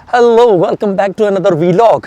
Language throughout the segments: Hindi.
Hello, welcome back to another vlog.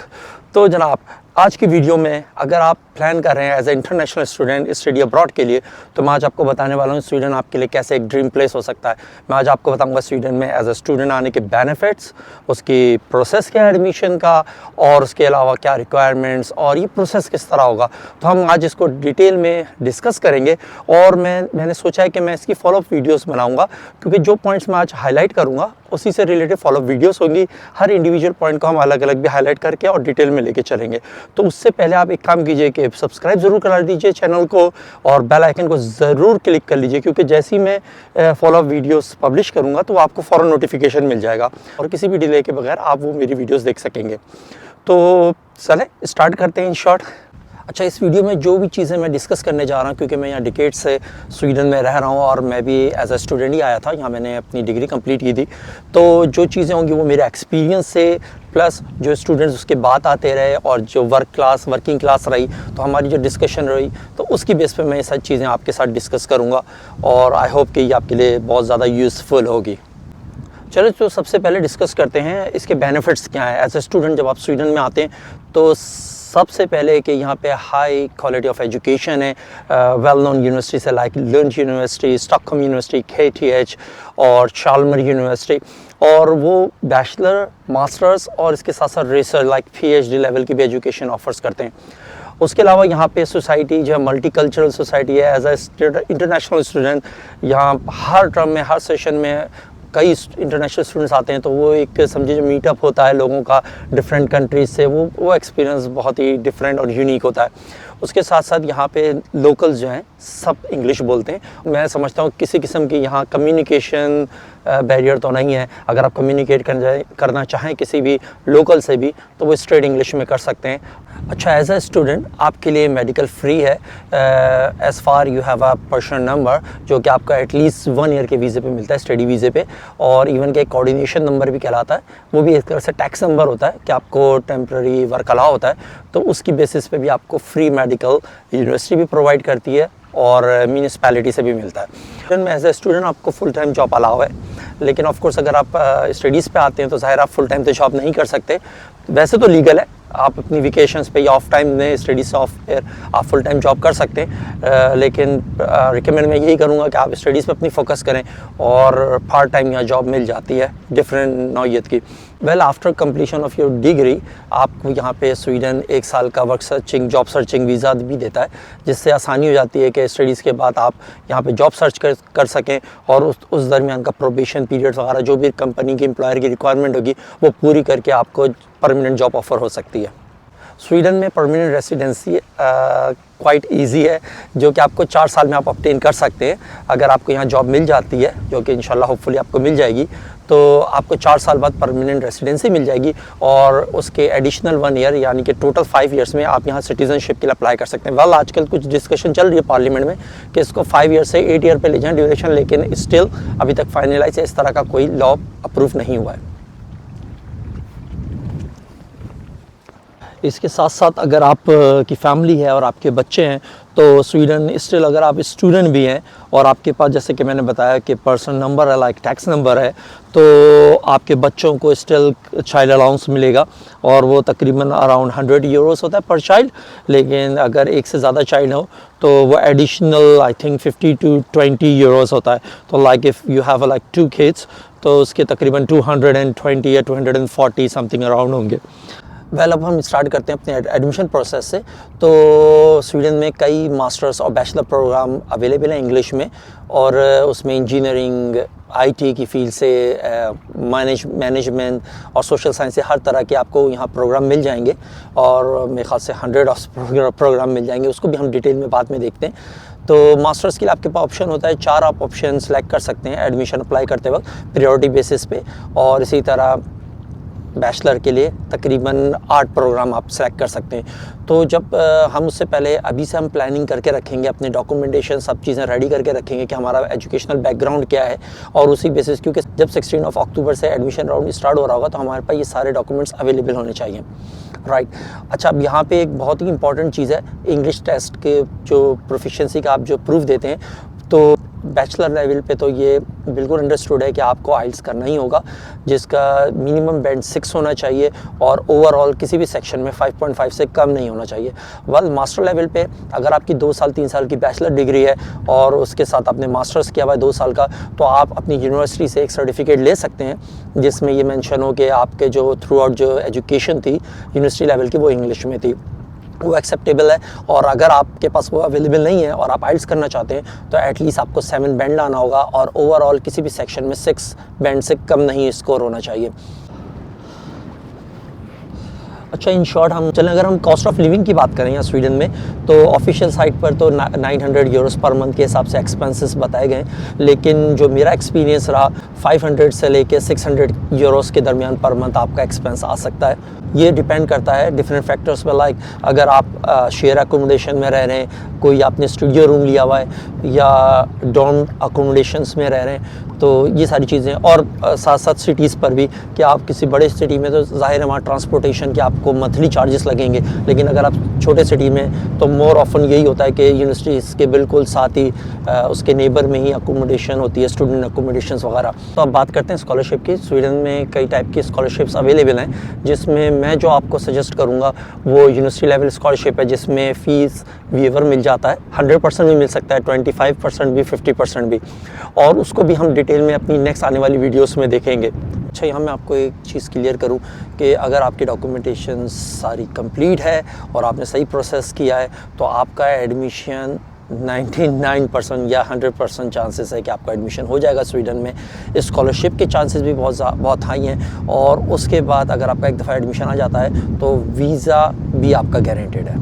तो जनाब, आज की वीडियो में अगर आप प्लान कर रहे हैं as a international student study abroad के लिए, तो मैं आज आपको बताने वाला हूँ स्वीडन आपके लिए कैसे एक ड्रीम प्लेस हो सकता है। मैं आज आपको बताऊँगा स्वीडन में एज ए स्टूडेंट आने के बेनिफिट्स, उसकी प्रोसेस क्या है एडमिशन का, और उसके अलावा क्या रिक्वायरमेंट्स और ये प्रोसेस किस तरह होगा। तो हम आज इसको डिटेल में डिस्कस करेंगे और मैंने सोचा है कि मैं इसकी फॉलोअप वीडियोज़ बनाऊँगा, क्योंकि जो पॉइंट्स मैं आज हाईलाइट करूँगा उसी से रिलेटेड फॉलोअप वीडियोस होंगी। हर इंडिविजुअल पॉइंट को हम अलग अलग भी हाईलाइट करके और डिटेल में लेके चलेंगे। तो उससे पहले आप एक काम कीजिए कि सब्सक्राइब ज़रूर करा दीजिए चैनल को और बेल आइकन को ज़रूर क्लिक कर लीजिए, क्योंकि जैसे ही मैं फॉलोअप वीडियोस पब्लिश करूँगा तो आपको फ़ौरन नोटिफिकेशन मिल जाएगा और किसी भी डिले के बगैर आप वो मेरी वीडियोज़ देख सकेंगे। तो चलें स्टार्ट करते हैं इन शॉर्ट। अच्छा, इस वीडियो में जो भी चीज़ें मैं डिस्कस करने जा रहा हूँ, क्योंकि मैं यहाँ डिकेड से स्वीडन में रह रहा हूँ और मैं भी एज अ स्टूडेंट ही आया था, यहाँ मैंने अपनी डिग्री कंप्लीट की थी। तो जो चीज़ें होंगी वो मेरे एक्सपीरियंस से, प्लस जो स्टूडेंट्स उसके बाद आते रहे और जो वर्किंग क्लास रही, तो हमारी जो डिस्कशन रही, तो उसकी बेस पे मैं ये सारी चीज़ें आपके साथ डिस्कस करूँगा और आई होप कि ये आपके लिए बहुत ज़्यादा यूज़फुल होगी। चलो, तो सबसे पहले डिस्कस करते हैं इसके बेनिफिट्स क्या हैं। एज ए स्टूडेंट जब आप स्वीडन में आते हैं तो सबसे पहले कि यहाँ पे हाई क्वालिटी ऑफ एजुकेशन है। वेल नोन यूनिवर्सिटी से like Lund university, Stockholm university, KTH और चाल्मर यूनिवर्सिटी, और वो बैचलर, मास्टर्स और इसके साथ साथ रिसर्च लाइक PhD लेवल की भी एजुकेशन ऑफर्स करते हैं। उसके अलावा यहाँ पे सोसाइटी जो है मल्टीकल्चरल सोसाइटी है। एज ए इंटरनेशनल स्टूडेंट यहाँ हर टर्म में, हर सेशन में कई इंटरनेशनल स्टूडेंट्स आते हैं, तो वो एक समझिए जो मीटअप होता है लोगों का डिफरेंट कंट्रीज से, वो एक्सपीरियंस बहुत ही डिफरेंट और यूनिक होता है। उसके साथ साथ यहाँ पे लोकल्स जो हैं सब इंग्लिश बोलते हैं। मैं समझता हूँ किसी किस्म की यहाँ कम्युनिकेशन बैरियर तो नहीं है। अगर आप कम्युनिकेट करना चाहें किसी भी लोकल से भी, तो वो स्ट्रेट इंग्लिश में कर सकते हैं। अच्छा, एज ए स्टूडेंट आपके लिए मेडिकल फ्री है as far you have a personal number, जो कि आपका एटलीस्ट 1 ईयर के वीज़े पे मिलता है, स्टडी वीज़े पे, और इवन के कोऑर्डिनेशन नंबर भी कहलाता है। वो भी एक तरह से टैक्स नंबर होता है कि आपको टेम्प्रेरी वर्क अलाउ होता है, तो उसकी बेसिस पे भी आपको फ्री मेडिकल यूनिवर्सिटी भी प्रोवाइड करती है और म्यूनिसिपैलिटी से भी मिलता है। में एज ए स्टूडेंट आपको फुल टाइम जॉब अलाउ है, लेकिन ऑफ कोर्स अगर आप स्टडीज़ पे आते हैं तो ज़ाहिर आप फुल टाइम तो जॉब नहीं कर सकते। वैसे तो लीगल है, आप अपनी वेकेशंस पे या ऑफ टाइम में स्टडी से ऑफ एयर आप फुल टाइम जॉब कर सकते हैं, लेकिन रिकमेंड मैं यही करूँगा कि आप स्टडीज़ पे अपनी फोकस करें और पार्ट टाइम यहाँ जॉब मिल जाती है डिफरेंट नौइयत की। Well, after completion of your degree आपको यहाँ पे स्वीडन 1 साल का जॉब सर्चिंग वीज़ा भी देता है, जिससे आसानी हो जाती है कि स्टडीज़ के बाद आप यहाँ पे जॉब सर्च कर सकें और उस दरमियान का प्रोबेशन पीरियड वगैरह जो भी कंपनी की एम्प्लॉयर की रिक्वायरमेंट होगी वो पूरी करके आपको परमानेंट जॉब ऑफ़र हो सकती है। स्वीडन में परमानेंट रेसिडेंसी क्वाइट इजी है, जो कि आपको 4 साल में आप ऑब्टेन कर सकते हैं। अगर आपको यहाँ जॉब मिल जाती है, जो कि इंशाल्लाह होपफुली आपको मिल जाएगी, तो आपको 4 साल बाद परमानेंट रेसिडेंसी मिल जाएगी और उसके एडिशनल 1 ईयर यानी कि टोटल 5 ईयर्स में आप यहाँ सिटीजनशिप के लिए अप्लाई कर सकते हैं। वेल, आजकल कुछ डिस्कशन चल रही है पार्लियामेंट में कि इसको 5 ईयर से 8 ईयर पे ले जाएं ड्यूरेशन, लेकिन स्टिल अभी तक फाइनलाइज इस तरह का कोई लॉ अप्रूव नहीं हुआ है। इसके साथ साथ अगर आप की फैमिली है और आपके बच्चे हैं, तो स्वीडन स्टिल अगर आप स्टूडेंट भी हैं और आपके पास, जैसे कि मैंने बताया कि पर्सनल नंबर है लाइक टैक्स नंबर है, तो आपके बच्चों को स्टिल चाइल्ड अलाउंस मिलेगा और वो तकरीबन अराउंड 100 यूरोस होता है पर चाइल्ड। लेकिन अगर एक से ज़्यादा चाइल्ड हो तो वो additional I think 50 to 20 Euros होता है। तो like if you have like 2 kids तो उसके तकरीबन 220 या 240 समथिंग अराउंड होंगे। वेल, अब हम स्टार्ट करते हैं अपने एडमिशन प्रोसेस से। तो स्वीडन में कई मास्टर्स और बैचलर प्रोग्राम अवेलेबल हैं इंग्लिश में, और उसमें इंजीनियरिंग, IT की फील्ड से मैनेजमेंट और सोशल साइंस से हर तरह के आपको यहाँ प्रोग्राम मिल जाएंगे, और मेरे ख्याल से 100 प्रोग्राम मिल जाएंगे। उसको भी हम डिटेल में बाद में देखते हैं। तो मास्टर्स के लिए आपके पास ऑप्शन होता है 4, आप ऑप्शन सेलेक्ट कर सकते हैं एडमिशन अप्लाई करते वक्त प्रायोरिटी बेसिस पे, और इसी तरह बैचलर के लिए तकरीबन 8 प्रोग्राम आप सेलेक्ट कर सकते हैं। तो जब हम उससे पहले अभी से हम प्लानिंग करके रखेंगे, अपने डॉक्यूमेंटेशन सब चीज़ें रेडी करके रखेंगे कि हमारा एजुकेशनल बैकग्राउंड क्या है, और उसी बेसिस, क्योंकि जब 16 अक्टूबर से एडमिशन राउंड स्टार्ट हो रहा होगा तो हमारे पास ये सारे डॉक्यूमेंट्स अवेलेबल होने चाहिए, राइट। अच्छा, अब यहाँ पे एक बहुत ही इंपॉर्टेंट चीज़ है, इंग्लिश टेस्ट के जो प्रोफिशिएंसी का आप जो प्रूफ देते हैं, तो बैचलर लेवल पे तो ये बिल्कुल अंडरस्टूड है कि आपको आइल्स करना ही होगा, जिसका मिनिमम बैंड 6 होना चाहिए और ओवरऑल किसी भी सेक्शन में 5.5 से कम नहीं होना चाहिए। वेल मास्टर लेवल पे अगर आपकी 2 साल 3 साल की बैचलर डिग्री है और उसके साथ आपने मास्टर्स किया हुआ है 2 साल का, तो आप अपनी यूनिवर्सिटी से एक सर्टिफिकेट ले सकते हैं जिसमें ये मेंशन हो कि आपके जो थ्रू आउट जो एजुकेशन थी यूनिवर्सिटी लेवल की वो इंग्लिश में थी, वो एक्सेप्टेबल है। और अगर आपके पास वो अवेलेबल नहीं है और आप आइल्स करना चाहते हैं तो एटलीस्ट आपको 7 बैंड लाना होगा और ओवरऑल किसी भी सेक्शन में 6 बैंड से कम नहीं स्कोर होना चाहिए। अच्छा, इन शॉर्ट हम चलें, अगर हम कॉस्ट ऑफ लिविंग की बात करें यहाँ स्वीडन में, तो ऑफिशियल साइट पर तो 900 यूरोस पर मंथ के हिसाब से एक्सपेंसेस बताए गए, लेकिन जो मेरा एक्सपीरियंस रहा 500 से लेके 600 यूरोस के दरमियान पर मंथ आपका एक्सपेंस आ सकता है। ये डिपेंड करता है डिफरेंट फैक्टर्स पे, लाइक अगर आप शेयर अकोमोडेशन में रह रहे हैं, कोई आपने स्टूडियो रूम लिया हुआ है या डॉर्म अकोमोडेशंस में रह रहे हैं, तो ये सारी चीज़ें। और साथ साथ सिटीज़ पर भी कि आप किसी बड़े सिटी में तो ज़ाहिर है वहाँ ट्रांसपोर्टेशन के आपको मंथली चार्जेस लगेंगे, लेकिन अगर आप छोटे सिटी में तो मोर ऑफन यही होता है कि यूनिवर्सिटीज़ के बिल्कुल साथ ही उसके नेबर में ही अकोमोडेशन होती है, स्टूडेंट अकोमोडेशंस वगैरह। तो अब बात करते हैं स्कॉलरशिप की। स्वीडन में कई टाइप की स्कॉलरशिप्स अवेलेबल हैं, जिसमें मैं जो आपको सजेस्ट करूँगा वो यूनिवर्सिटी लेवल स्कॉलरशिप है, जिसमें फ़ीस वेवर मिल जाता है, 100% भी मिल सकता है, 25% भी, 50% भी, और उसको भी हम डिटेल में अपनी नेक्स्ट आने वाली वीडियोस में देखेंगे। अच्छा, यहाँ मैं आपको एक चीज़ क्लियर करूँ कि अगर आपकी डॉक्यूमेंटेशन सारी कंप्लीट है और आपने सही प्रोसेस किया है तो आपका एडमिशन 99% या 100% चांसेस है कि आपका एडमिशन हो जाएगा स्वीडन में। स्कॉलरशिप के चांसेस भी बहुत हाई हैं, और उसके बाद अगर आपका एक दफ़ा एडमिशन आ जाता है तो वीज़ा भी आपका गारंटेड है।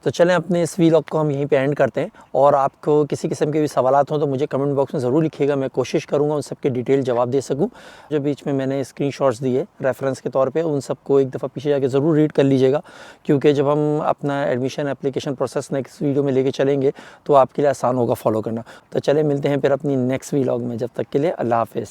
तो चलें, अपने इस वीलॉग को हम यहीं पे एंड करते हैं, और आपको किसी किस्म के भी सवालात हों तो मुझे कमेंट बॉक्स में ज़रूर लिखिएगा, मैं कोशिश करूँगा उन सब के डिटेल जवाब दे सकूँ। जो बीच में मैंने स्क्रीनशॉट्स दिए रेफरेंस के तौर पे, उन सबको एक दफ़ा पीछे जाके ज़रूर रीड कर लीजिएगा, क्योंकि जब हम अपना admission application process next video में लेके चलेंगे तो आपके लिए आसान होगा फॉलो करना। तो चले, मिलते हैं फिर अपनी नेक्स्ट वीलॉग में, जब तक के लिए अल्लाह हाफ़िज़।